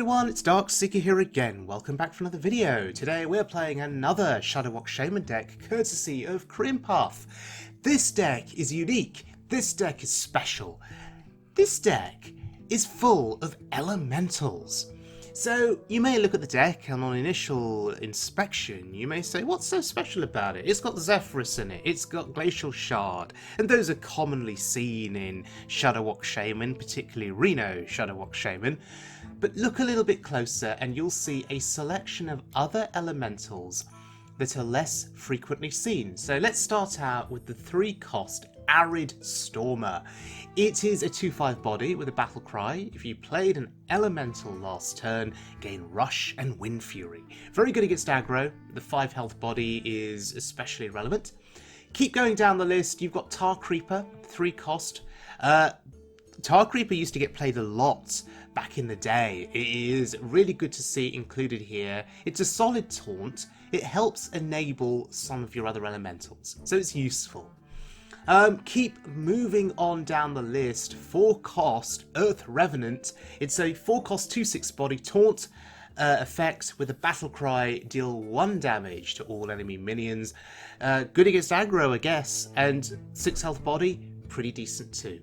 everyone, it's Darkseeker here again. Welcome back for another video. Today we're playing another Shudderwock Shaman deck, courtesy of KremePuff. This deck is unique. This deck is special. This deck is full of elementals. So you may look at the deck and on initial inspection you may say, what's so special about it? It's got Zephyrus in it, it's got Glacial Shard, and those are commonly seen in Shudderwock Shaman, particularly Reno Shudderwock Shaman. But look a little bit closer and you'll see a selection of other elementals that are less frequently seen. So let's start out with the 3-cost Arid Stormer. It is a 2/5 body with a battle cry. If you played an elemental last turn, gain Rush and Wind Fury. Very good against aggro. The 5 health body is especially relevant. Keep going down the list. You've got Tar Creeper, 3-cost. Tar Creeper used to get played a lot back in the day. It is really good to see included here. It's a solid taunt. It helps enable some of your other elementals, so it's useful. Keep moving on down the list. 4-cost Earth Revenant. It's a 4-cost 2/6 body taunt effect with a battle cry. Deal 1 damage to all enemy minions. Good against aggro, I guess, and 6 health body, pretty decent too.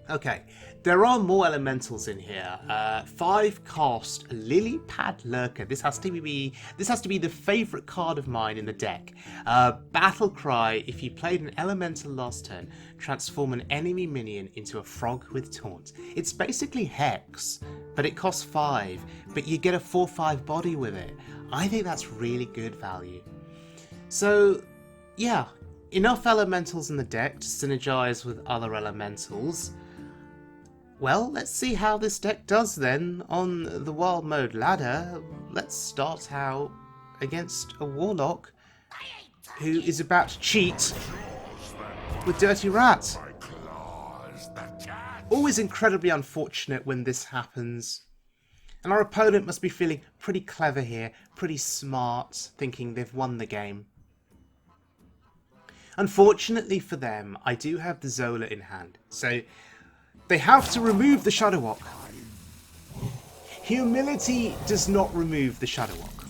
Okay, there are more elementals in here. 5-cost Lilypad Lurker. This has to be the favourite card of mine in the deck. Battle cry. If you played an elemental last turn, transform an enemy minion into a frog with taunt. It's basically Hex, but it costs 5. But you get a 4/5 body with it. I think that's really good value. So, yeah, enough elementals in the deck to synergize with other elementals. Well, let's see how this deck does then on the wild mode ladder. Let's start out against a warlock who is about to cheat with Dirty Rat. Always incredibly unfortunate when this happens. And our opponent must be feeling pretty clever here, pretty smart, thinking they've won the game. Unfortunately for them, I do have the Zola in hand, so they have to remove the Shudderwock. Humility does not remove the Shudderwock.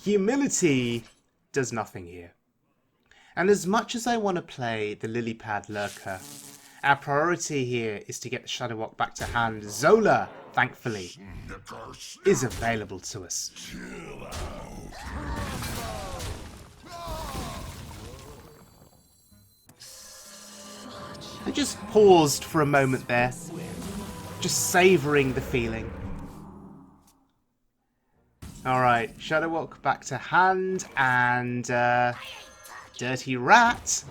Humility does nothing here. And as much as I want to play the Lilypad Lurker, our priority here is to get the Shudderwock back to hand. Zola, thankfully, is available to us. I just paused for a moment there, just savouring the feeling. Alright, Shudderwock back to hand, and Dirty Rat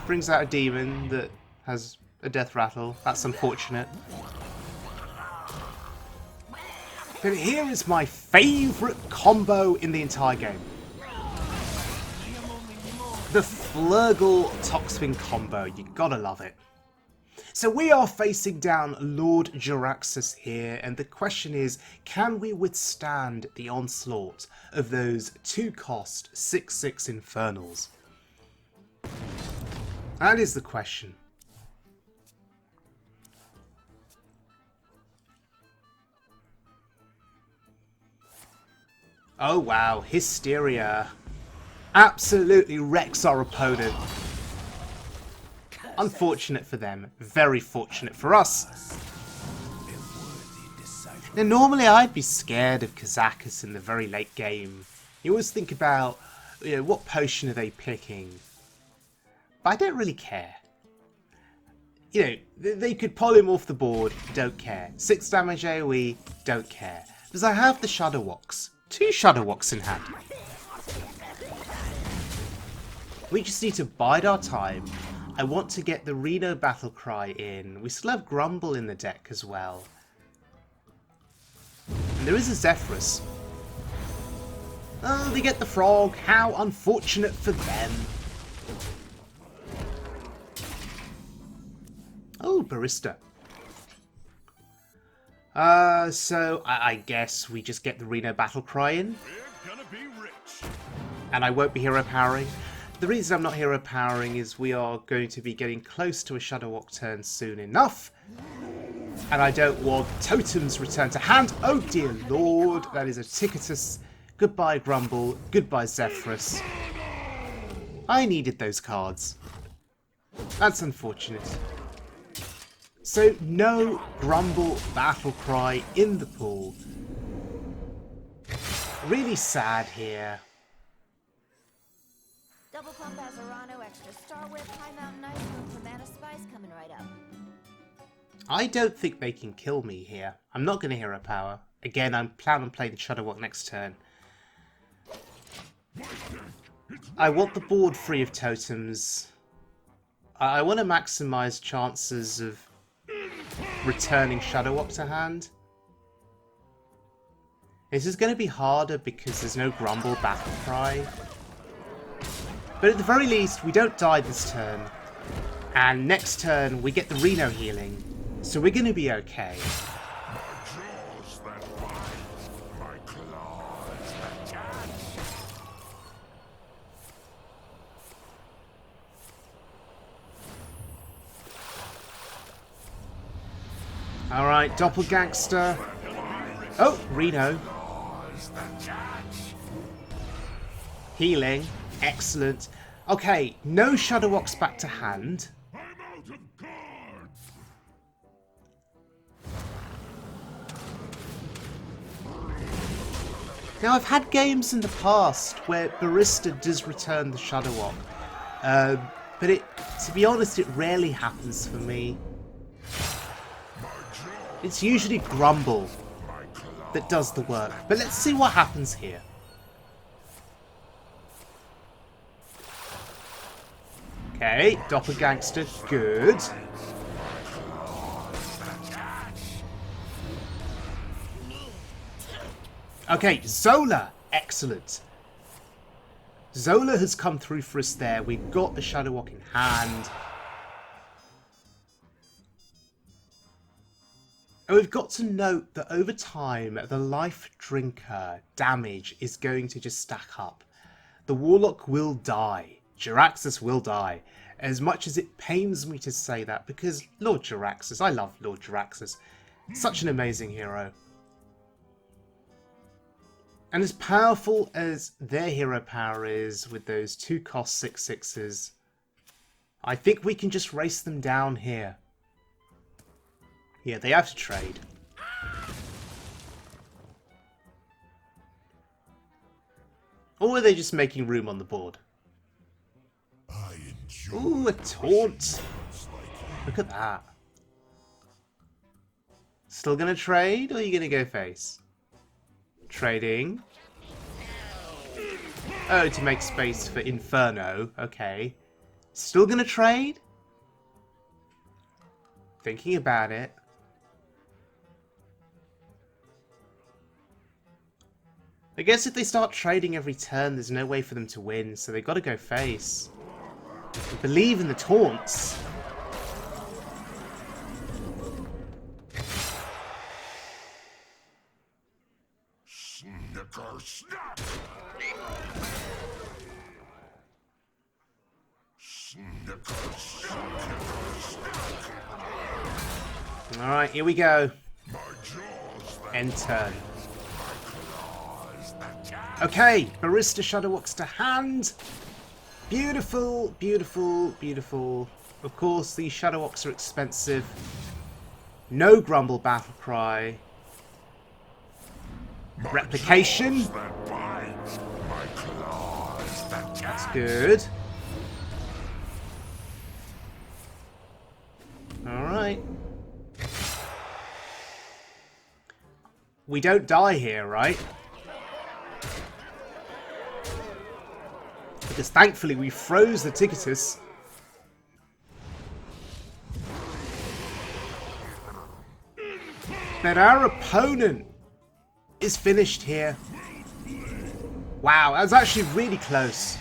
brings out a demon that has a death rattle. That's unfortunate. But here is my favourite combo in the entire game. The Flurgle Toxfin combo, you gotta love it. So we are facing down Lord Jaraxxus here, and the question is, can we withstand the onslaught of those 2-cost 6/6 Infernals? That is the question. Oh wow, Hysteria absolutely wrecks our opponent. Unfortunate for them, very fortunate for us. Now normally I'd be scared of Kazakus in the very late game. You always think about, what potion are they picking? But I don't really care. They could pull him off the board, don't care. 6 damage AoE, don't care. Because I have the Shudderwocks. 2 Shudderwocks in hand. We just need to bide our time. I want to get the Reno battle cry in. We still have Grumble in the deck as well. And there is a Zephyrus. Oh, they get the frog. How unfortunate for them. Oh, Barista. So I guess we just get the Reno battle cry in. And I won't be hero powering. The reason I'm not hero powering is we are going to be getting close to a Shudderwock turn soon enough. And I don't want totems return to hand. Oh dear lord, that is a Ticketus. Goodbye Grumble, goodbye Zephyrus. I needed those cards. That's unfortunate. So no Grumble Battle Cry in the pool. Really sad here. Double pump as a Reno, extra Star Whip, High Mountain Ice, room for Mana Spice coming right up. I don't think they can kill me here. I'm not going to hero power. Again, I'm planning on playing Shudderwock next turn. I want the board free of totems. I want to maximise chances of returning Shudderwock to hand. This is going to be harder because there's no Grumble Battle Cry. But at the very least, we don't die this turn. And next turn, we get the Reno healing. So we're going to be okay. Alright, Doppelgangster. Oh, Reno. Healing. Excellent. Okay, no Shudderwocks back to hand. Now, I've had games in the past where Barista does return the Shudderwock. But to be honest, it rarely happens for me. It's usually Grumble that does the work. But let's see what happens here. Okay, Doppelgangster, good. Okay, Zola, excellent. Zola has come through for us there. We've got the Shudderwock in hand. And we've got to note that over time, the Life Drinker damage is going to just stack up. The Warlock will die. Jaraxxus will die. As much as it pains me to say that, because Lord Jaraxxus, I love Lord Jaraxxus. Such an amazing hero. And as powerful as their hero power is with those 2-cost 6/6s, I think we can just race them down here. Yeah, they have to trade. Or are they just making room on the board? Ooh, a taunt. Look at that. Still gonna trade, or are you gonna go face? Trading. Oh, to make space for Inferno. Okay. Still gonna trade? Thinking about it. I guess if they start trading every turn, there's no way for them to win, so they've got to go face. I believe in the taunts. Alright, here we go. End turn. Okay, Barista Shudderwocks to hand. Beautiful, beautiful, beautiful. Of course, these Shudderwocks are expensive. No Grumble Battle Cry. Replication. That's good. Alright. We don't die here, right? Because thankfully we froze the Ticketus. But our opponent is finished here. Wow, that was actually really close.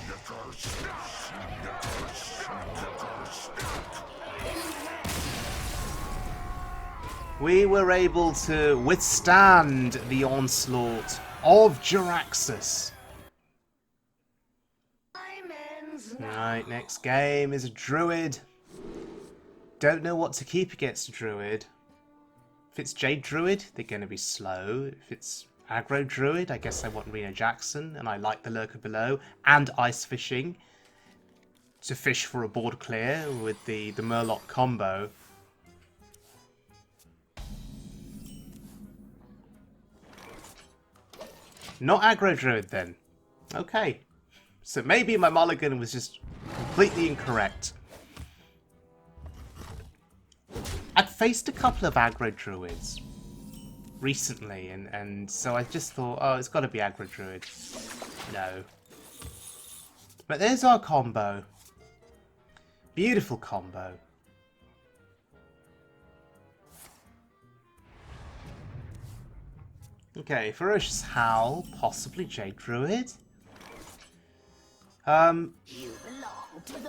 We were able to withstand the onslaught of Jaraxxus. Right, next game is a druid. Don't know what to keep against a druid. If it's Jade Druid, they're going to be slow. If it's aggro Druid, I guess I want Reno Jackson, and I like the Lurker below, and Ice Fishing to fish for a board clear with the Murloc combo. Not aggro Druid then. Okay. So maybe my mulligan was just completely incorrect. I'd faced a couple of aggro Druids recently, and so I just thought, oh, it's got to be aggro Druid. No. But there's our combo. Beautiful combo. Okay, Ferocious Howl, possibly Jade Druid.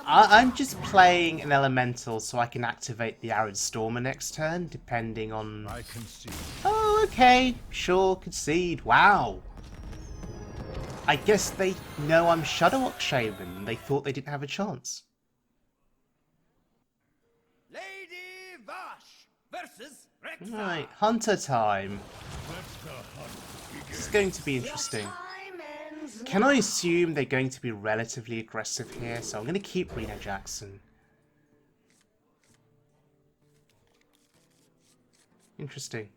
I'm just playing an elemental so I can activate the Arid Stormer next turn, depending on... I concede. Oh, okay, sure, concede. Wow. I guess they know I'm Shudderwock Shaman, and they thought they didn't have a chance. Lady Vash versus Rex. Right, Hunter time. This is going to be interesting. Can I assume they're going to be relatively aggressive here? So I'm going to keep Reno Jackson. Interesting.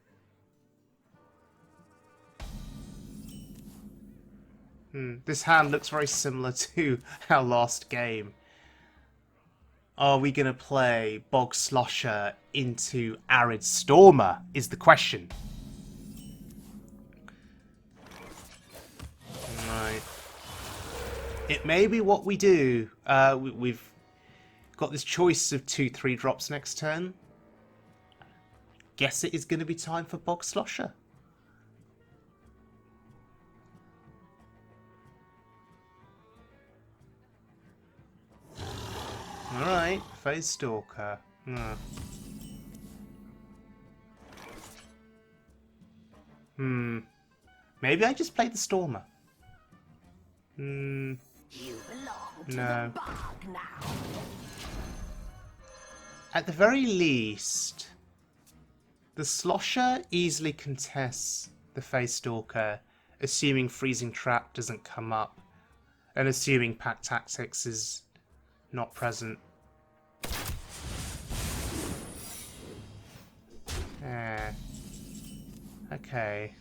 This hand looks very similar to our last game. Are we going to play Bog Slosher into Arid Stormer is the question. Right. It may be what we do. We've got this choice of 2/3 drops next turn. Guess it is going to be time for Bog Slosher. Alright, Phase Stalker. Maybe I just play the Stormer. No. At the very least, the Slosher easily contests the Phase Stalker, assuming Freezing Trap doesn't come up, and assuming Pack Tactics is not present. Okay.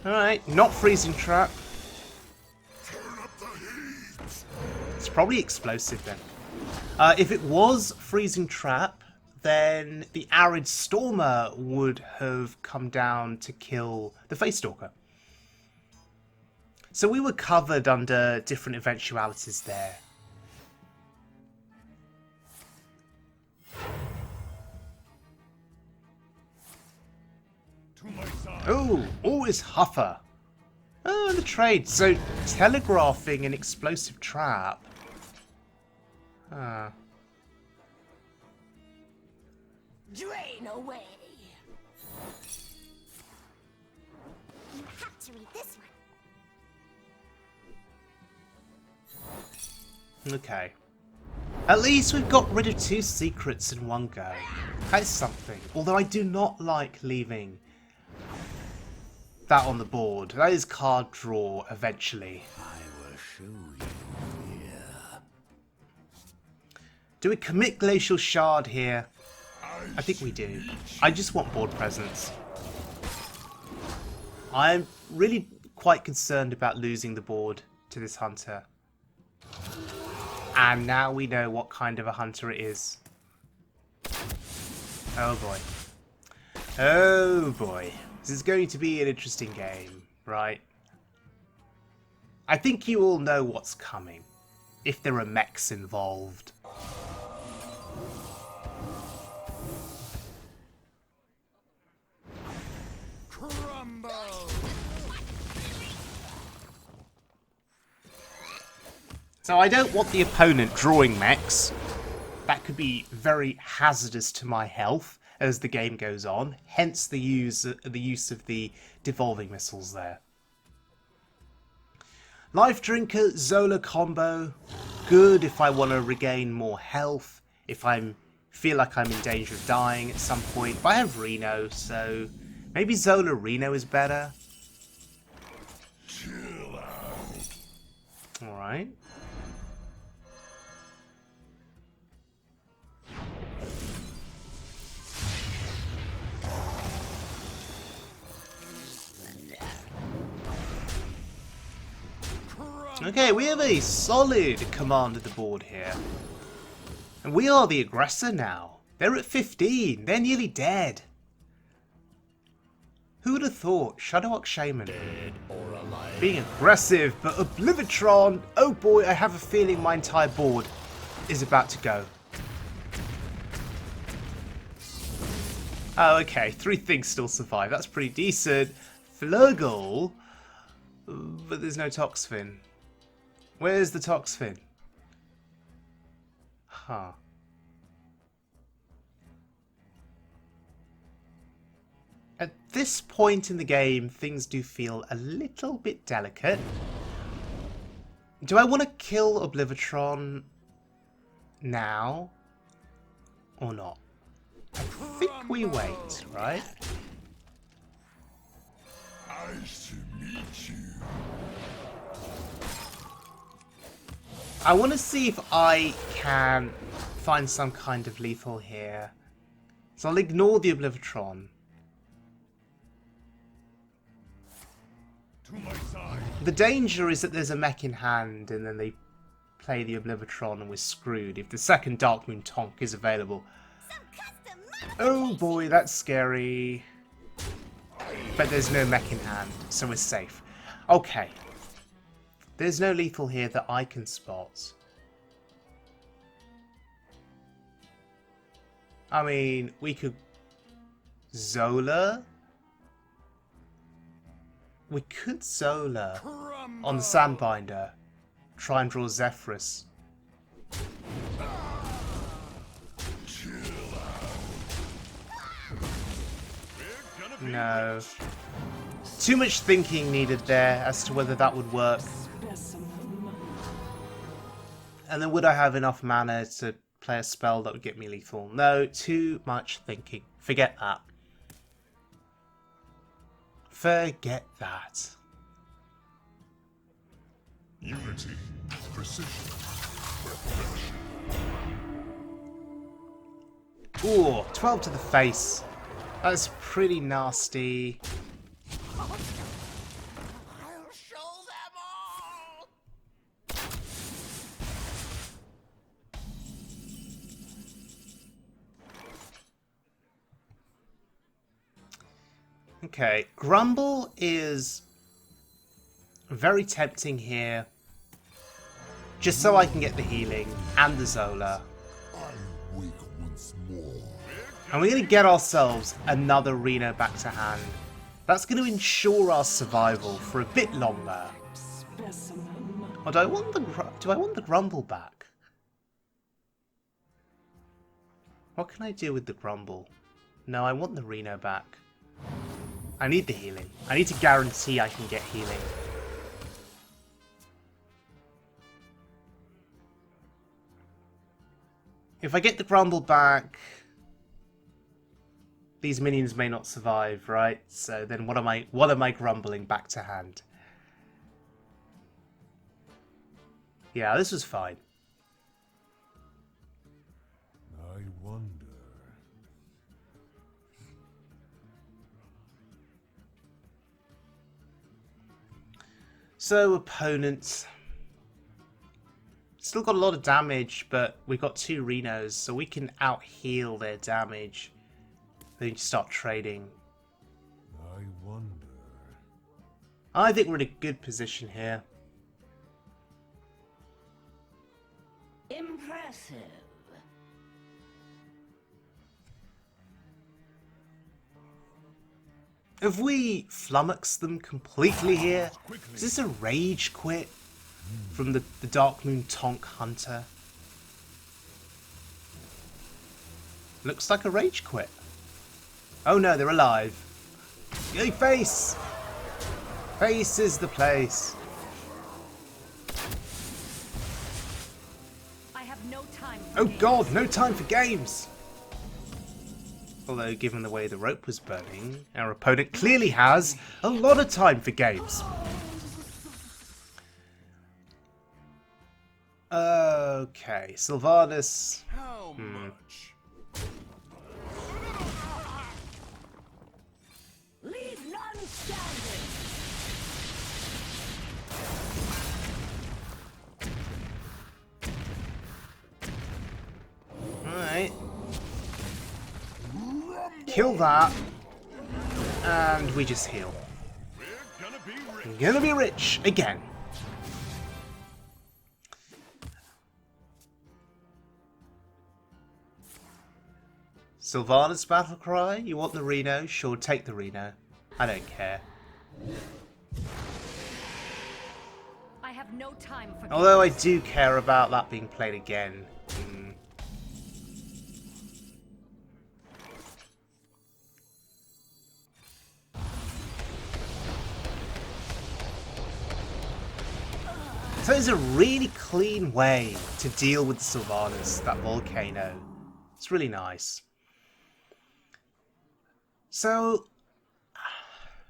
Alright, not Freezing Trap. It's probably Explosive then. If it was Freezing Trap, then the Arid Stormer would have come down to kill the Phase Stalker. So we were covered under different eventualities there. Oh, always Huffer. Oh, the trade. So telegraphing an Explosive Trap. Drain away. You have to read this one. Okay. At least we've got rid of 2 secrets in one go. That's something. Although I do not like leaving that on the board. That is card draw eventually. I will show you here. Do we commit Glacial Shard here? I think we do. I just want board presence. I'm really quite concerned about losing the board to this hunter. And now we know what kind of a hunter it is. Oh boy. Oh boy. This is going to be an interesting game, right? I think you all know what's coming, if there are mechs involved. Crumble! So I don't want the opponent drawing mechs. That could be very hazardous to my health as the game goes on, hence the use of the devolving missiles there. Life Drinker, Zola combo, good if I want to regain more health, if I'm feel like I'm in danger of dying at some point. But I have Reno, so maybe Zola Reno is better. Alright. Okay, we have a solid command of the board here. And we are the aggressor now. They're at 15. They're nearly dead. Who would have thought? Shudderwock Shaman. Being aggressive, but Oblivitron. Oh boy, I have a feeling my entire board is about to go. Oh, okay. 3 things still survive. That's pretty decent. Flurgle. But there's no Toxfin. Where's the Toxfin? Huh. At this point in the game, things do feel a little bit delicate. Do I want to kill Oblivitron now or not? I think we wait, right? Nice to meet you. I want to see if I can find some kind of lethal here. So I'll ignore the Oblivitron. To my side. The danger is that there's a mech in hand and then they play the Oblivitron and we're screwed if the second Dark Moon Tonk is available. Oh boy, that's scary. But there's no mech in hand, so we're safe. Okay. There's no lethal here that I can spot. I mean, we could Zola. We could Zola on the Sandbinder. Try and draw Zephyrus. No. Too much thinking needed there as to whether that would work. And then would I have enough mana to play a spell that would get me lethal? No, too much thinking. Forget that. Forget that. Unity, precision, Ooh, 12 to the face. That's pretty nasty. I'll show them all. Okay, Grumble is very tempting here. Just so I can get the healing and the Zola. I wake once more. And we're going to get ourselves another Reno back to hand. That's going to ensure our survival for a bit longer. Or do I want the Grumble back? What can I do with the Grumble? No, I want the Reno back. I need the healing. I need to guarantee I can get healing. If I get the Grumble back, these minions may not survive, right? So then what am I grumbling back to hand? Yeah, this was fine. I wonder. So, opponents. Still got a lot of damage, but we've got 2 Renos, so we can out-heal their damage. Then you start trading. I wonder. I think we're in a good position here. Impressive. Have we flummoxed them completely here? Is this a rage quit from the Dark Moon Tonk Hunter? Looks like a rage quit. Oh no, they're alive. Yay, face! Face is the place. I have no time. Oh god, no time for games. Although, given the way the rope was burning, our opponent clearly has a lot of time for games. Okay, Sylvanas. How much? Leave none standing. Alright. Kill that. And we just heal. We're gonna be rich. I'm gonna be rich again. Sylvanas battle cry? You want the Reno? Sure, take the Reno. I don't care. I have no time for Although I do care about that being played again. So it's a really clean way to deal with Sylvanas, that volcano. It's really nice. So,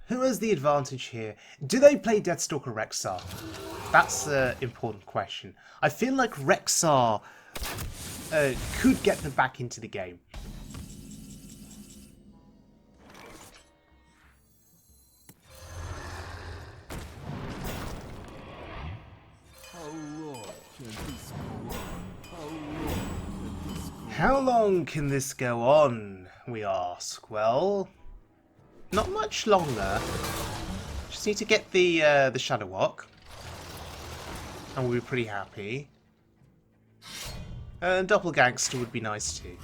who has the advantage here? Do they play Deathstalker Rexxar? That's an important question. I feel like Rexxar could get them back into the game. How long can this go on, we ask? Well, not much longer. Just need to get the Shudderwock, and we'll be pretty happy. Doppelgangster would be nice too.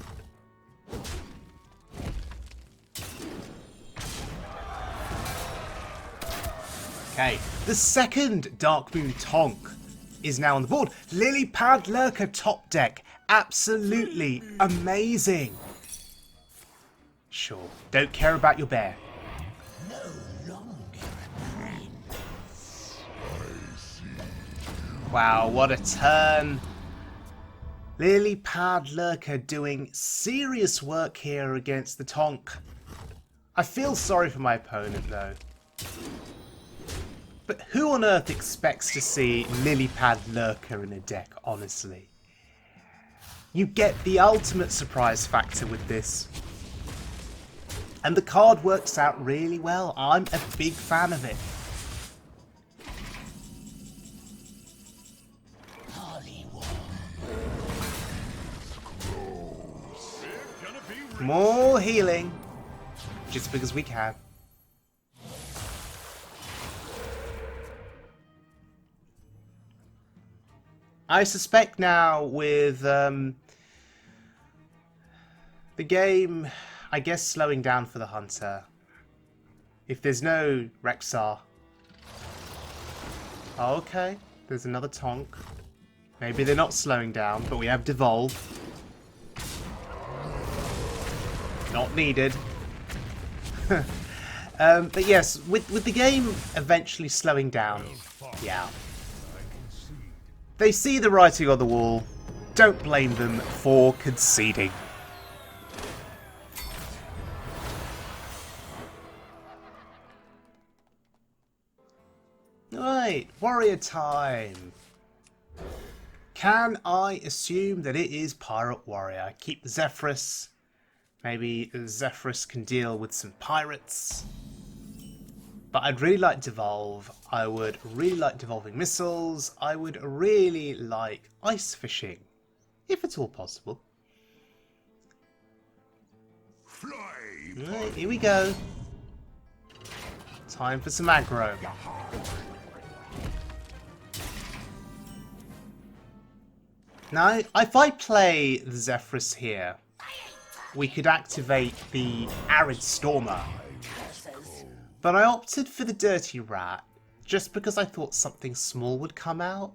Okay, the second Dark Moon Tonk is now on the board. Lilypad Lurker top deck. Absolutely amazing. Sure, don't care about your bear. Wow, what a turn. Lilypad Lurker doing serious work here against the Tonk. I feel sorry for my opponent though. But who on earth expects to see Lilypad Lurker in a deck, honestly? You get the ultimate surprise factor with this. And the card works out really well. I'm a big fan of it. More healing. Just because we can. I suspect now with the game, I guess, slowing down for the Hunter. If there's no Rexxar. Oh, okay, there's another Tonk. Maybe they're not slowing down, but we have Devolve. Not needed. But yes, with the game eventually slowing down, yeah. They see the writing on the wall. Don't blame them for conceding. Right, warrior time. Can I assume that it is Pirate Warrior? Keep Zephyrus. Maybe Zephyrus can deal with some pirates. But I'd really like Devolve. I would really like Devolving Missiles. I would really like Ice Fishing. If it's all possible. Right, here we go. Time for some aggro. Now, if I play the Zephyrus here, we could activate the Arid Stormer. But I opted for the Dirty Rat just because I thought something small would come out.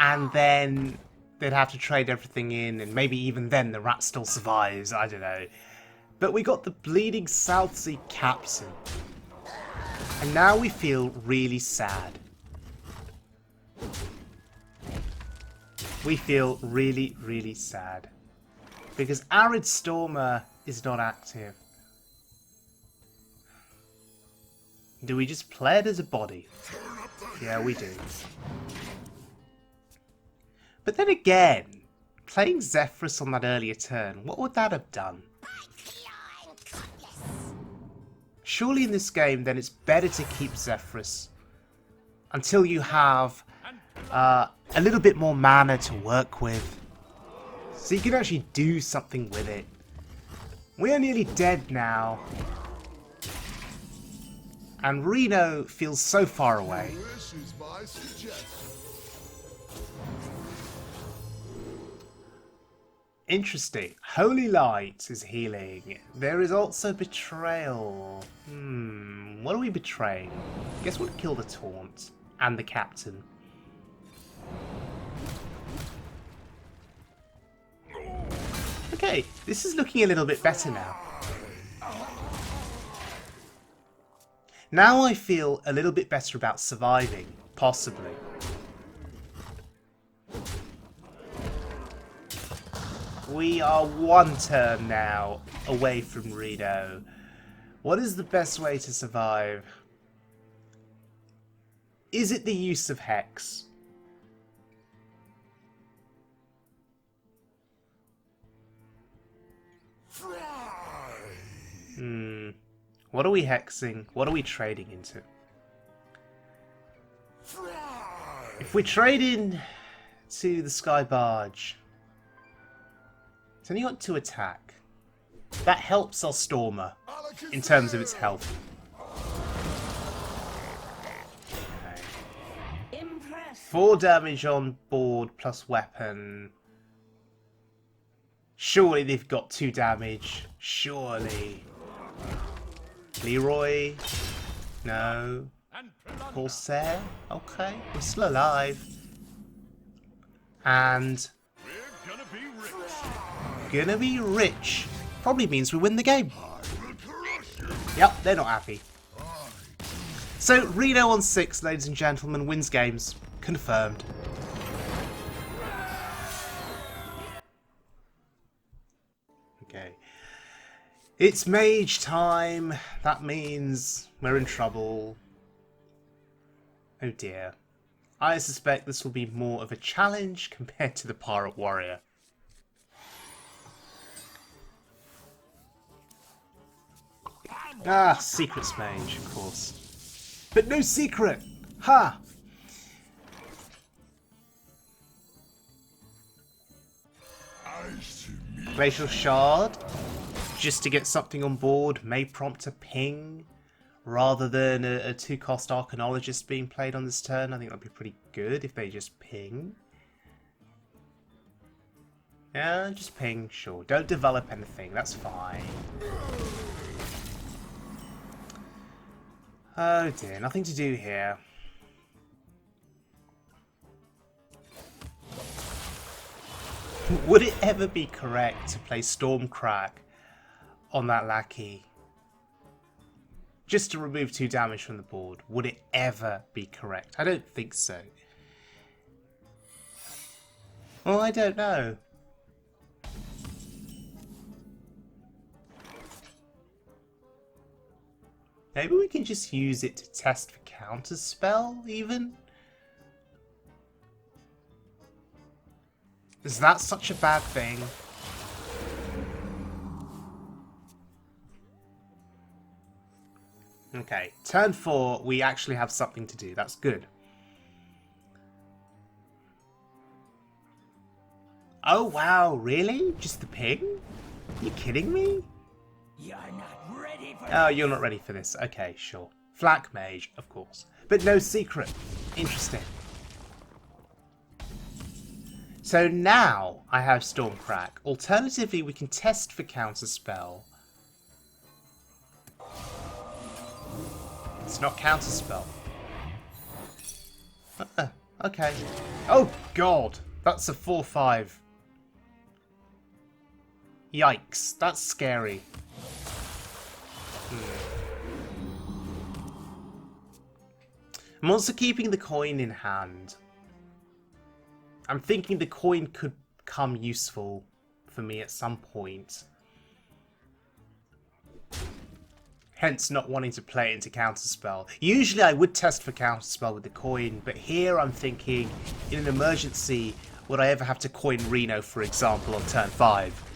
And then they'd have to trade everything in, and maybe even then the rat still survives, I don't know. But we got the Bleeding Southsea Captain. And now we feel really sad. We feel really, really sad. Because Arid Stormer is not active. Do we just play it as a body? Yeah, we do. But then again, playing Zephyrus on that earlier turn, what would that have done? Surely in this game, then it's better to keep Zephyrus until you have a little bit more mana to work with. So you can actually do something with it. We are nearly dead now. And Reno feels so far away. Interesting. Holy Light is healing. There is also Betrayal. What are we betraying? Guess we'll kill the Taunt and the Captain. Okay, this is looking a little bit better now. Now I feel a little bit better about surviving, possibly. We are one turn now away from Reno. What is the best way to survive? Is it the use of Hex? What are we hexing? What are we trading into? If we trade in to the Sky Barge, it's only got 2 attack. That helps our Stormer in terms of its health. Okay. 4 damage on board plus weapon. Surely they've got 2 damage. Surely. Leroy? No. Corsair? Okay, we're still alive. And gonna be rich. Probably means we win the game. Yep, they're not happy. So Reno on 6, ladies and gentlemen, wins games. Confirmed. Okay. It's mage time. That means we're in trouble. Oh dear. I suspect this will be more of a challenge compared to the Pirate Warrior. Ah, Secrets Mage, of course. But no secret! Ha! Glacial Shard, just to get something on board, may prompt a ping, rather than a 2-cost Arcanologist being played on this turn. I think that'd be pretty good if they just ping. Yeah, just ping, sure. Don't develop anything, that's fine. Oh dear, nothing to do here. Would it ever be correct to play Stormcrack on that lackey? Just to remove 2 damage from the board. Would it ever be correct? I don't think so. Well, I don't know. Maybe we can just use it to test for counterspell, even? Is that such a bad thing? Okay, turn 4, we actually have something to do. That's good. Oh wow, really? Just the ping? Are you kidding me? You're not ready for Oh, you're not ready for this. Okay, sure. Flak Mage, of course. But no secret. Interesting. So now I have Stormcrack. Alternatively, we can test for Counterspell. It's not Counterspell. Okay. Oh, God. That's a 4/5. Yikes. That's scary. I'm also keeping the coin in hand. I'm thinking the coin could come useful for me at some point. Hence not wanting to play it into counterspell. Usually I would test for counterspell with the coin, but here I'm thinking, in an emergency, would I ever have to coin Reno, for example, on turn 5?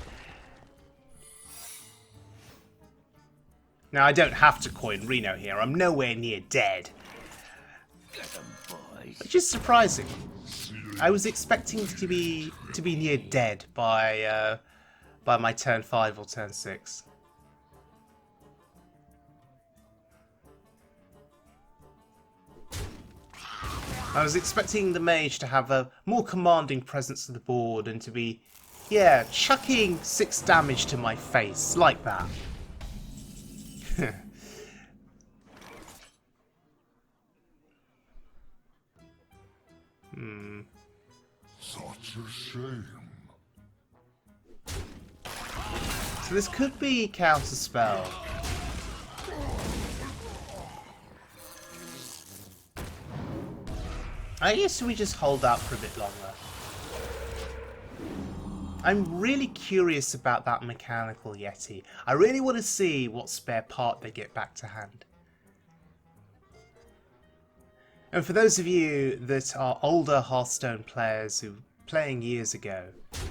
Now I don't have to coin Reno here, I'm nowhere near dead. Which is surprising. I was expecting to be near dead by my turn 5 or turn 6. I was expecting the mage to have a more commanding presence of the board and to be, yeah, chucking 6 damage to my face, like that. Such a shame. So this could be counterspell. I guess we just hold out for a bit longer. I'm really curious about that mechanical Yeti. I really want to see what spare part they get back to hand. And for those of you that are older Hearthstone players who were playing years ago,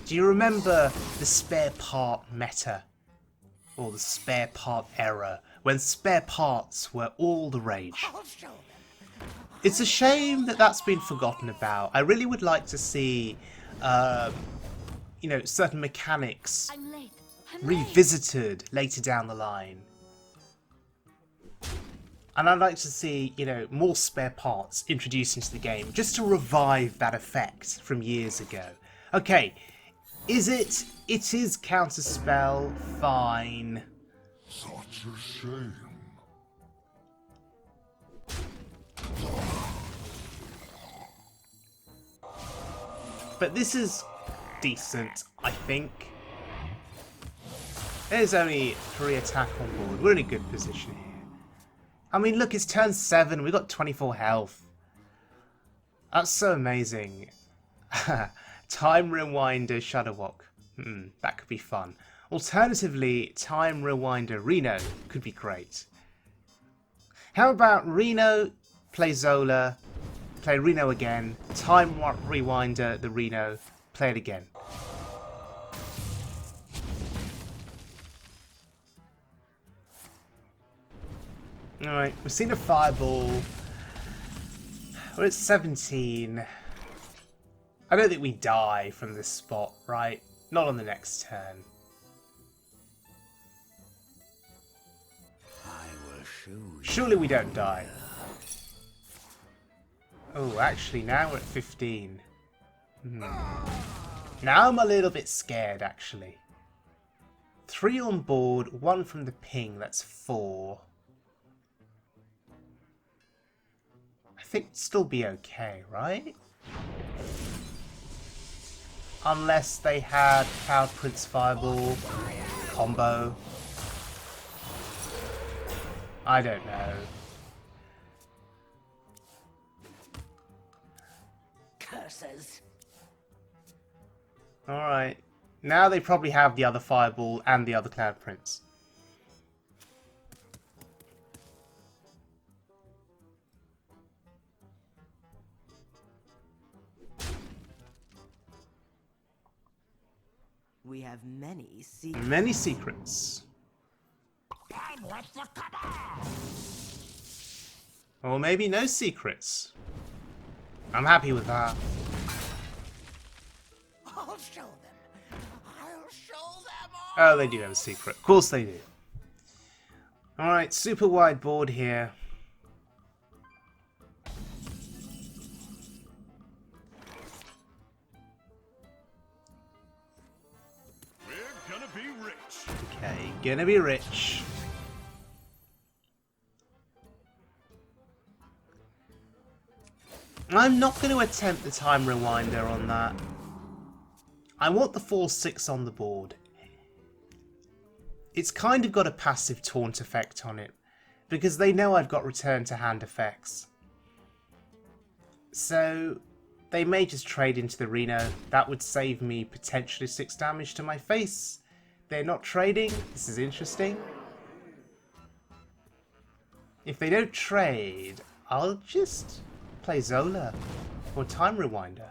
do you remember the spare part meta? Or the spare part era, when spare parts were all the rage? It's a shame that that's been forgotten about. I really would like to see, you know, certain mechanics revisited later down the line. And I'd like to see, you know, more spare parts introduced into the game, just to revive that effect from years ago. Okay, is it? It is counterspell, fine. Such a shame. But this is decent, I think. There's only 3 attack on board. We're in a good position here. I mean, look, it's turn 7. We've got 24 health. That's so amazing. Time Rewinder Shudderwock. That could be fun. Alternatively, Time Rewinder Reno could be great. How about Reno, play Zola, play Reno again, Time Rewinder the Reno, play it again. Alright, we've seen a fireball. We're at 17. I don't think we die from this spot, right? Not on the next turn. I will show you. Surely we don't die. Oh, actually, now we're at 15. Now I'm a little bit scared, actually. 3 on board, 1 from the ping, that's 4. I think it'd still be okay, right? Unless they had Cloud Prince Fireball combo. I don't know. Curses. Alright. Now they probably have the other Fireball and the other Cloud Prince. We have many secrets. Many secrets. I'm with the cabal. Or maybe no secrets. I'm happy with that. I'll show them. I'll show them all. Oh, they do have a secret. Of course they do. Alright, super wide board here. We're gonna be rich. Okay, gonna be rich. I'm not going to attempt the time rewinder on that. I want the 4/6 on the board. It's kind of got a passive taunt effect on it, because they know I've got return to hand effects. So they may just trade into the Reno. That would save me potentially 6 damage to my face. They're not trading. This is interesting. if they don't trade, I'll just play Zola or Time Rewinder.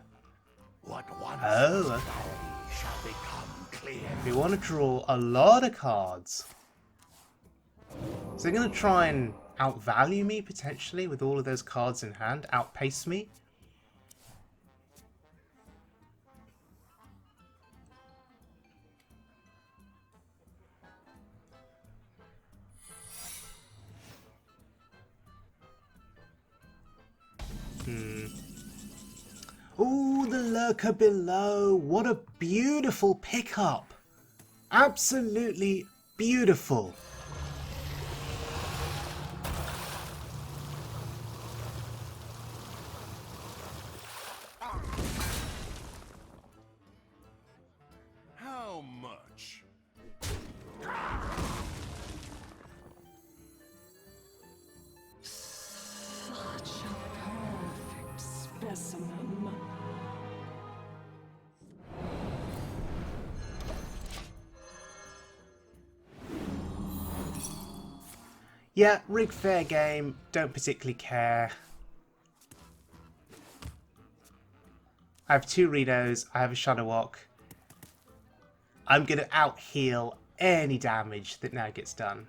What once Oh, was okay. cloudy shall become clear. We want to draw a lot of cards. So they're going to try and outvalue me, potentially, with all of those cards in hand. Outpace me. Ooh, the Lurker below. What a beautiful pickup. Absolutely beautiful. How much? Such a perfect specimen. Yeah, rig fair game. Don't particularly care. I have 2 Renos. I have a Shudderwock. I'm going to out-heal any damage that now gets done.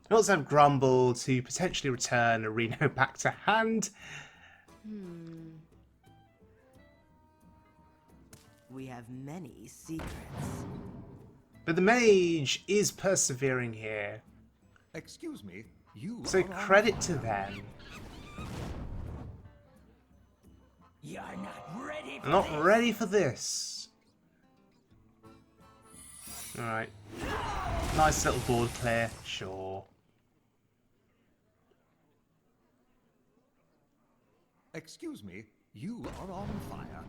I also have Grumble to potentially return a Reno back to hand. We have many secrets. But the mage is persevering here. Excuse me, you So are on credit to them. You're not ready for I'm not ready for this. Alright. Nice little board clear, sure. Excuse me, you are on fire.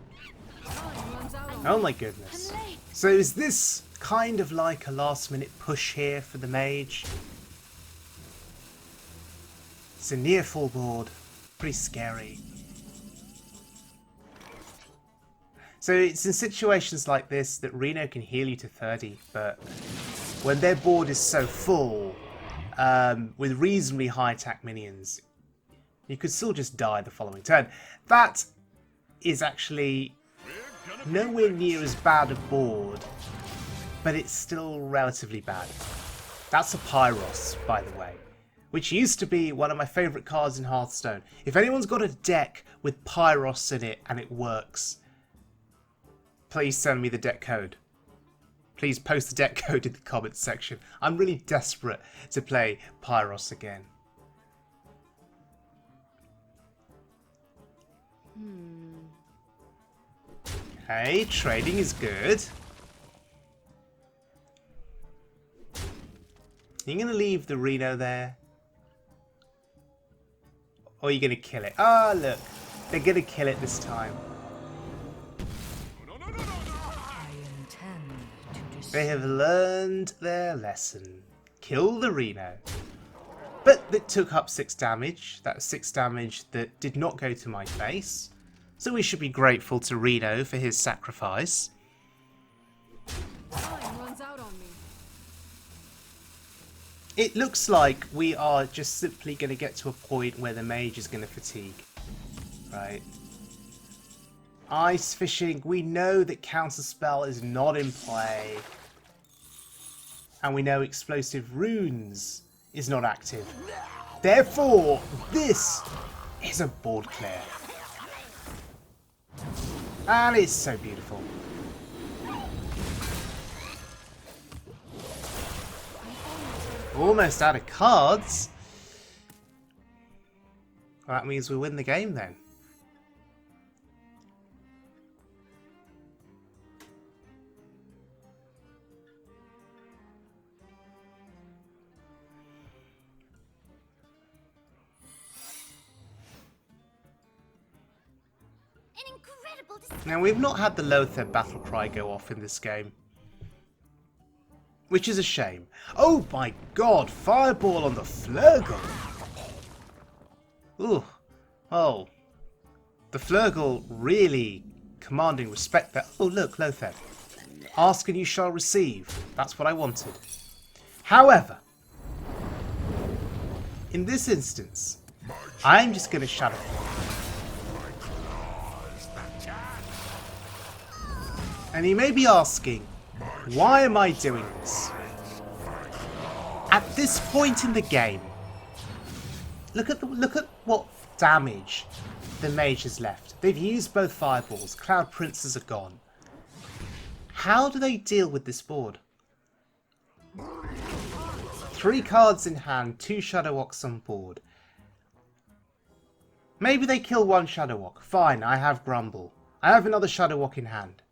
Oh my goodness. So is this kind of like a last minute push here for the mage? It's a near full board. Pretty scary. So it's in situations like this that Reno can heal you to 30, but when their board is so full, with reasonably high attack minions, you could still just die the following turn. That is actually nowhere near as bad a board, but it's still relatively bad. That's a Pyros, by the way, which used to be one of my favourite cards in Hearthstone. If anyone's got a deck with Pyros in it and it works, please send me the deck code. Please post the deck code in the comments section. I'm really desperate to play Pyros again. Okay, trading is good. You're going to leave the Reno there? Or are you going to kill it? Ah, look. They're going to kill it this time. I intend to destroy. They have learned their lesson. Kill the Reno. But it took up 6 damage. That's 6 damage that did not go to my face. So we should be grateful to Reno for his sacrifice. Time runs out on me. It looks like we are just simply going to get to a point where the mage is going to fatigue. Right. Ice fishing. We know that counterspell is not in play. And we know explosive runes is not active. Therefore, this is a board clear. And it's so beautiful. Almost out of cards. Well, that means we win the game then. An incredible display. Now, we've not had the Lothar battle cry go off in this game. Which is a shame. Oh my god, fireball on the Flurgle! Ooh. Oh. The Flurgle really commanding respect there. Oh look, Lothar. Ask and you shall receive. That's what I wanted. However, in this instance, I'm just going to shut it. And you may be asking, why am I doing this? At this point in the game, look at what damage the mage has left. They've used both fireballs. Cloud Princes are gone. How do they deal with this board? 3 cards in hand, 2 Shudderwocks on board. Maybe they kill 1 Shudderwock. Fine, I have Grumble. I have another Shudderwock in hand.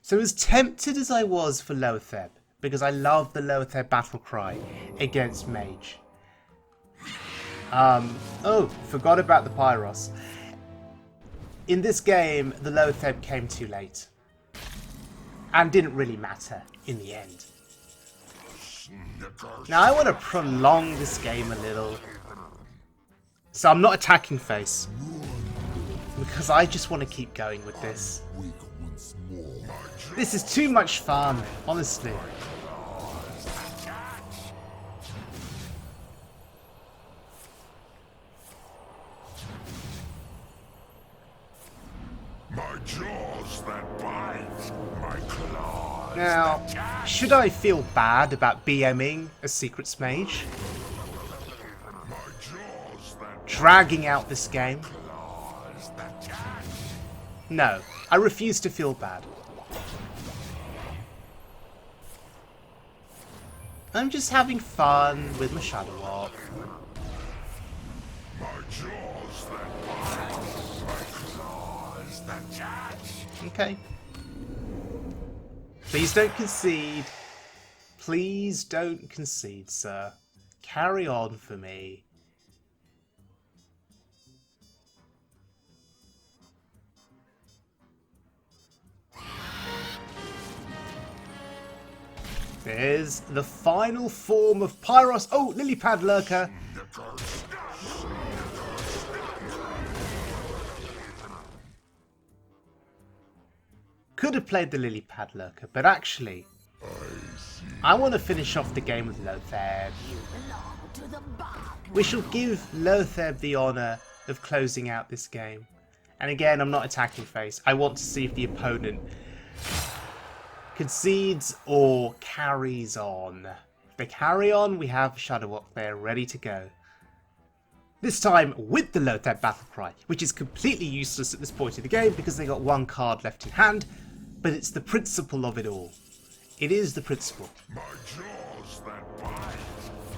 So as tempted as I was for Lotheb, because I love the Lotheb battle cry against Mage. Oh, forgot about the Pyros. In this game, the Lotheb came too late. And didn't really matter in the end. Now I want to prolong this game a little. So I'm not attacking face. Because I just want to keep going with this. This is too much fun, honestly. My jaws that bite, my claws. Now, should I feel bad about BMing a Secrets Mage? Dragging out this game? No, I refuse to feel bad. I'm just having fun with my Shudderwock. Okay. Please don't concede. Please don't concede, sir. Carry on for me. There's the final form of Pyros. Oh, Lilypad Lurker. Could have played the Lilypad Lurker, but actually, I want to finish off the game with Lotheb. We shall give Lotheb the honour of closing out this game. And again, I'm not attacking face. I want to see if the opponent concedes or carries on. If they carry on, we have Shudderwock there ready to go. This time with the Lotheb battle cry, which is completely useless at this point in the game because they got 1 card left in hand, but it's the principle of it all. It is the principle. My jaws that bite,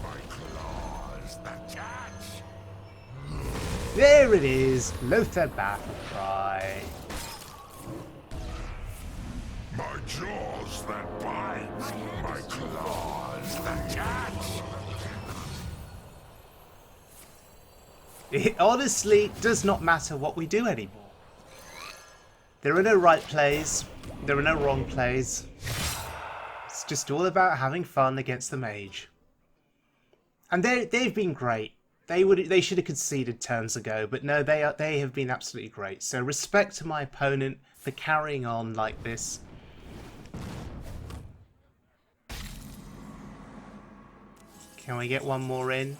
my claws that catch. There it is, Lotheb battle cry. My jaws that bite, my claws that catch. It honestly does not matter what we do anymore. There are no right plays, there are no wrong plays. It's just all about having fun against the mage. And they've been great. They should have conceded turns ago, but no, they have been absolutely great. So respect to my opponent for carrying on like this. Can we get one more in?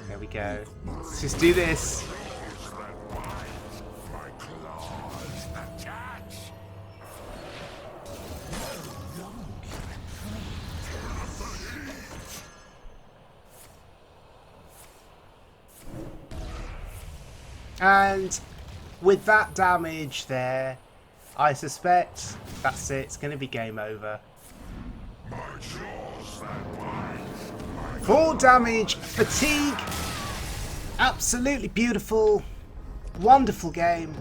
There we go. Let's just do this. And with that damage there, I suspect that's it. It's going to be game over. 4 damage, fatigue. Absolutely beautiful. Wonderful game.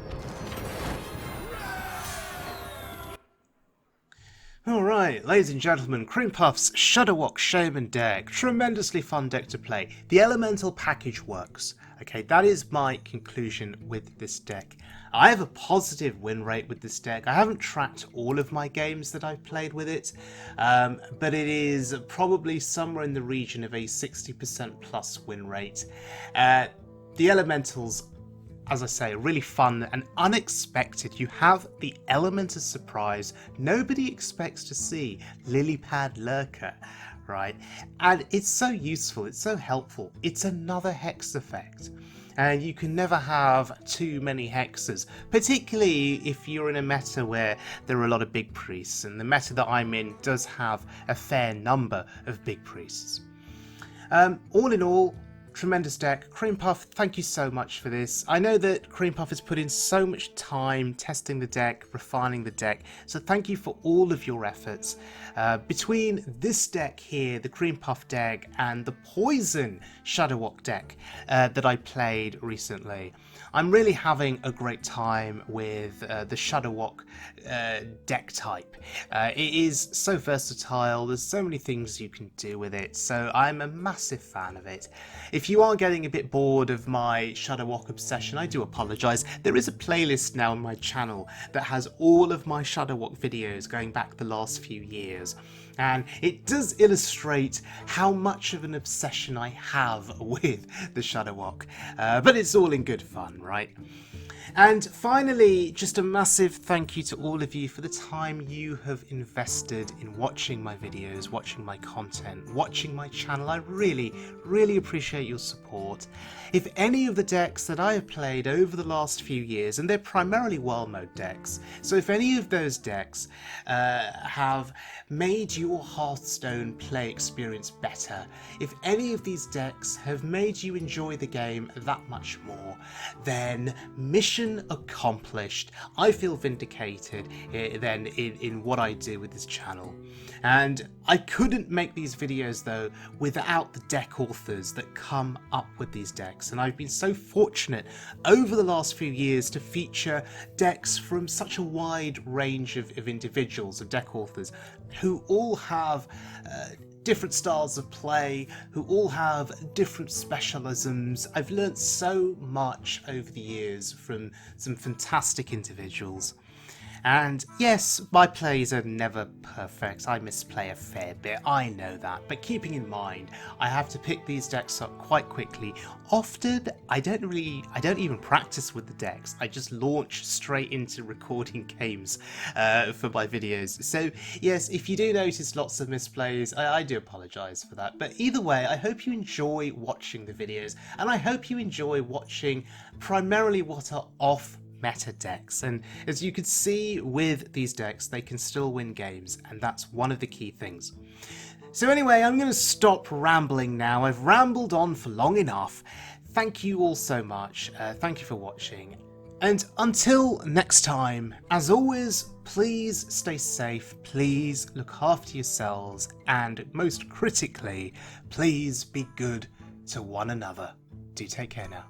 Alright, ladies and gentlemen, KremePuff's Shudderwock Shaman deck. Tremendously fun deck to play. The elemental package works. Okay, that is my conclusion with this deck. I have a positive win rate with this deck. I haven't tracked all of my games that I've played with it, but it is probably somewhere in the region of a 60% plus win rate. The elementals, as I say, are really fun and unexpected. You have the element of surprise. Nobody expects to see Lilypad Lurker, right? And it's so useful, it's so helpful. It's another hex effect. And you can never have too many hexes, particularly if you're in a meta where there are a lot of big priests, and the meta that I'm in does have a fair number of big priests. All in all, tremendous deck. KremePuff, thank you so much for this. I know that KremePuff has put in so much time testing the deck, refining the deck, so thank you for all of your efforts. Between this deck here, the KremePuff deck, and the Poison Shudderwock deck that I played recently, I'm really having a great time with the Shudderwock deck type. It is so versatile, there's so many things you can do with it, so I'm a massive fan of it. If you are getting a bit bored of my Shudderwock obsession, I do apologise. There is a playlist now on my channel that has all of my Shudderwock videos going back the last few years. And it does illustrate how much of an obsession I have with the Shudderwock. But it's all in good fun, right? And finally, just a massive thank you to all of you for the time you have invested in watching my videos, watching my content, watching my channel. I really, really appreciate your support. If any of the decks that I have played over the last few years, and they're primarily world mode decks, so if any of those decks have made your Hearthstone play experience better, if any of these decks have made you enjoy the game that much more, then mission accomplished. I feel vindicated then in what I do with this channel. And I couldn't make these videos though without the deck authors that come up with these decks, and I've been so fortunate over the last few years to feature decks from such a wide range of individuals, of deck authors, who all have different styles of play, who all have different specialisms. I've learnt so much over the years from some fantastic individuals. And yes, my plays are never perfect. I misplay a fair bit, I know that. But keeping in mind, I have to pick these decks up quite quickly. Often, I don't even practice with the decks. I just launch straight into recording games for my videos. So yes, if you do notice lots of misplays, I do apologise for that. But either way, I hope you enjoy watching the videos, and I hope you enjoy watching primarily what are off meta decks. And as you can see with these decks, they can still win games, and that's one of the key things. So anyway, I'm going to stop rambling now. I've rambled on for long enough. Thank you all so much. Thank you for watching. And until next time, as always, please stay safe, please look after yourselves, and most critically, please be good to one another. Do take care now.